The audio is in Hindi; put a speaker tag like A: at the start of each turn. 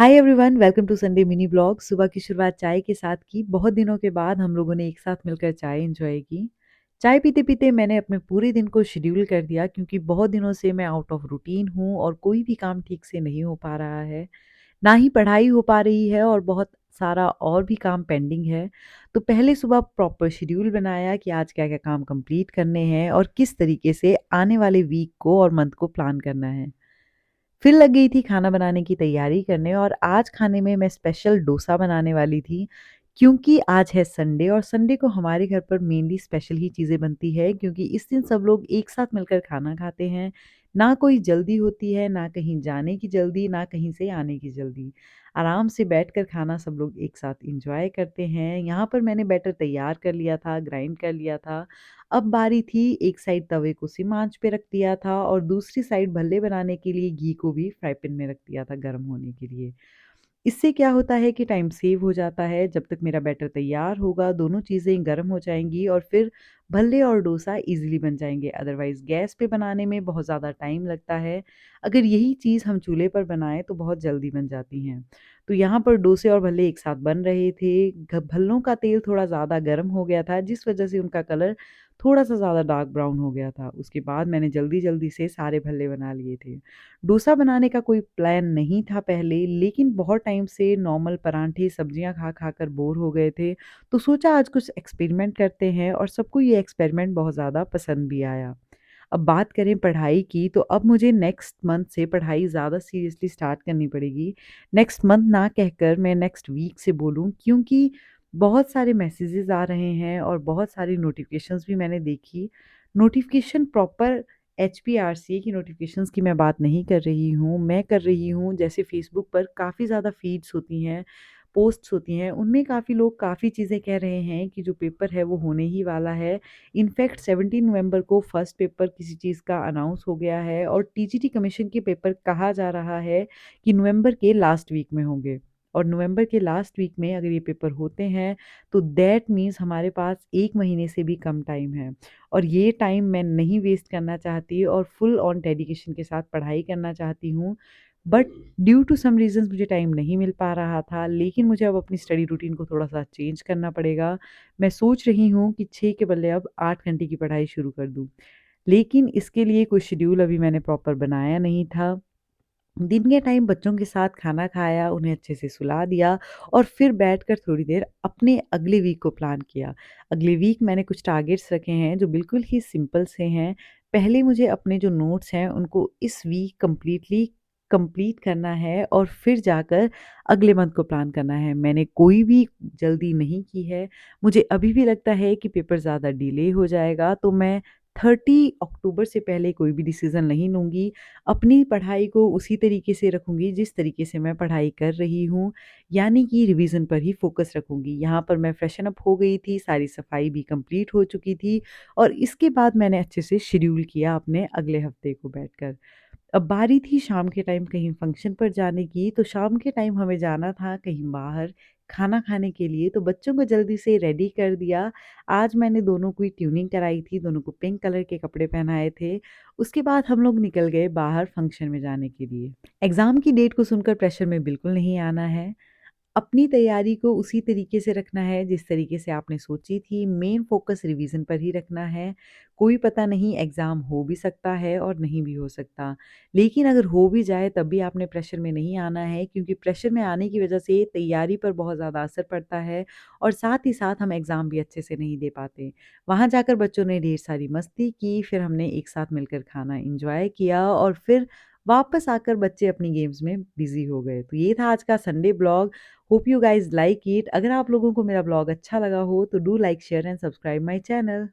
A: Hi everyone, welcome to Sunday mini blog. सुबह की शुरुआत चाय के साथ की। बहुत दिनों के बाद हम लोगों ने एक साथ मिलकर चाय एंजॉय की। चाय पीते पीते मैंने अपने पूरे दिन को शेड्यूल कर दिया, क्योंकि बहुत दिनों से मैं आउट ऑफ रूटीन हूँ और कोई भी काम ठीक से नहीं हो पा रहा है। ना ही पढ़ाई हो पा रही है और बहुत सारा और भी काम पेंडिंग है। तो पहले सुबह प्रॉपर शेड्यूल बनाया कि आज क्या क्या काम कंप्लीट करने हैं और किस तरीके से आने वाले वीक को और मंथ को प्लान करना है। फिर लग गई थी खाना बनाने की तैयारी करने, और आज खाने में मैं स्पेशल डोसा बनाने वाली थी, क्योंकि आज है संडे और संडे को हमारे घर पर मेनली स्पेशल ही चीज़ें बनती है, क्योंकि इस दिन सब लोग एक साथ मिलकर खाना खाते हैं। ना कोई जल्दी होती है, ना कहीं जाने की जल्दी, ना कहीं से आने की जल्दी। आराम से बैठकर खाना सब लोग एक साथ एंजॉय करते हैं। यहाँ पर मैंने बैटर तैयार कर लिया था, ग्राइंड कर लिया था। अब बारी थी, एक साइड तवे को सिम आँच पे रख दिया था और दूसरी साइड भल्ले बनाने के लिए घी को भी फ्राई पैन में रख दिया था गर्म होने के लिए। इससे क्या होता है कि टाइम सेव हो जाता है। जब तक मेरा बैटर तैयार होगा, दोनों चीज़ें गर्म हो जाएँगी और फिर भल्ले और डोसा ईज़िली बन जाएँगे। अदरवाइज़ गैस पे बनाने में बहुत ज़्यादा टाइम लगता है। अगर यही चीज़ हम चूल्हे पर बनाएँ तो बहुत जल्दी बन जाती हैं। तो यहाँ पर डोसे और भल्ले एक साथ बन रहे थे। भल्लों का तेल थोड़ा ज़्यादा गर्म हो गया था, जिस वज़ह से उनका कलर थोड़ा-सा ज़्यादा डार्क ब्राउन हो गया था। उसके बाद मैंने जल्दी-जल्दी से सारे भल्ले बना लिए थे। डोसा बनाने का कोई प्लान नहीं था पहले, लेकिन बहुत टाइम से नॉर्मल पराठे, सब्जियाँ खा-खा कर बोर हो गए थे, तो सोचा आज कुछ एक्सपेरिमेंट करते हैं, और सबको ये एक्सपेरिमेंट बहुत ज़्यादा पसंद भी आया। अब बात करें पढ़ाई की, तो अब मुझे नेक्स्ट मंथ से पढ़ाई ज़्यादा सीरियसली स्टार्ट करनी पड़ेगी। नेक्स्ट मंथ ना कहकर मैं नेक्स्ट वीक से बोलूँ, क्योंकि बहुत सारे मैसेजेस आ रहे हैं और बहुत सारी नोटिफ़िकेशंस भी मैंने देखी। नोटिफ़िकेशन प्रॉपर एचपीआरसीए की नोटिफ़िकेशंस की मैं बात नहीं कर रही हूँ। मैं कर रही हूँ, जैसे फ़ेसबुक पर काफ़ी ज़्यादा फ़ीड्स होती हैं, पोस्ट्स होती हैं, उनमें काफ़ी लोग काफ़ी चीज़ें कह रहे हैं कि जो पेपर है वो होने ही वाला है। इनफैक्ट 17 नवंबर को फर्स्ट पेपर किसी चीज़ का अनाउंस हो गया है, और टीजीटी कमीशन के पेपर कहा जा रहा है कि नवंबर के लास्ट वीक में होंगे। और नवंबर के लास्ट वीक में अगर ये पेपर होते हैं, तो दैट मीन्स हमारे पास 1 महीने से भी कम टाइम है, और ये टाइम मैं नहीं वेस्ट करना चाहती और फुल ऑन डेडिकेशन के साथ पढ़ाई करना चाहती हूँ। But due to some reasons मुझे टाइम नहीं मिल पा रहा था, लेकिन मुझे अब अपनी स्टडी रूटीन को थोड़ा-सा चेंज करना पड़ेगा। मैं सोच रही हूँ कि 6 के बदले अब 8 घंटे की पढ़ाई शुरू कर दूँ। लेकिन इसके लिए कोई शेड्यूल अभी मैंने प्रॉपर बनाया नहीं था। दिन के टाइम बच्चों के साथ खाना खाया, उन्हें अच्छे से सुला दिया और फिर बैठकर थोड़ी देर अपने अगले वीक को प्लान किया। अगले वीक मैंने कुछ टारगेट्स रखे हैं जो बिल्कुल ही सिंपल से हैं। पहले मुझे अपने जो नोट्स हैं उनको इस वीक कंप्लीट करना है, और फिर जाकर अगले मंथ को प्लान करना है। मैंने कोई भी जल्दी नहीं की है। मुझे अभी भी लगता है कि पेपर ज़्यादा डिले हो जाएगा, तो मैं 30 अक्टूबर से पहले कोई भी डिसीज़न नहीं लूँगी। अपनी पढ़ाई को उसी तरीके से रखूँगी जिस तरीके से मैं पढ़ाई कर रही हूँ, यानी कि रिवीज़न पर ही फ़ोकस रखूँगी। यहाँ पर मैं फ्रेशन अप हो गई थी, सारी सफाई भी कंप्लीट हो चुकी थी, और इसके बाद मैंने अच्छे से शेड्यूल किया अपने अगले हफ्ते को बैठकर। अब बारी थी शाम के टाइम कहीं फंक्शन पर जाने की, तो शाम के टाइम हमें जाना था कहीं बाहर खाना खाने के लिए, तो बच्चों को जल्दी से रेडी कर दिया। आज मैंने दोनों की ट्यूनिंग कराई थी, दोनों को पिंक कलर के कपड़े पहनाए थे। उसके बाद हम लोग निकल गए बाहर फंक्शन में जाने के लिए। एग्ज़ाम की डेट को सुनकर प्रेशर में बिल्कुल नहीं आना है। अपनी तैयारी को उसी तरीके से रखना है जिस तरीके से आपने सोची थी। मेन फ़ोकस रिवीज़न पर ही रखना है। कोई पता नहीं, एग्ज़ाम हो भी सकता है और नहीं भी हो सकता। लेकिन अगर हो भी जाए तब भी आपने प्रेशर में नहीं आना है, क्योंकि प्रेशर में आने की वज़ह से तैयारी पर बहुत ज़्यादा असर पड़ता है, और साथ ही साथ हम एग्ज़ाम भी अच्छे से नहीं दे पाते। वहाँ जाकर बच्चों ने ढेर सारी मस्ती की, फिर हमने एक साथ मिलकर खाना एन्जॉय किया, और फिर वापस आकर बच्चे अपनी गेम्स में बिज़ी हो गए। तो ये था आज का Sunday blog. Hope you guys like it. अगर आप लोगों को मेरा ब्लॉग अच्छा लगा हो तो do like, share and subscribe my channel.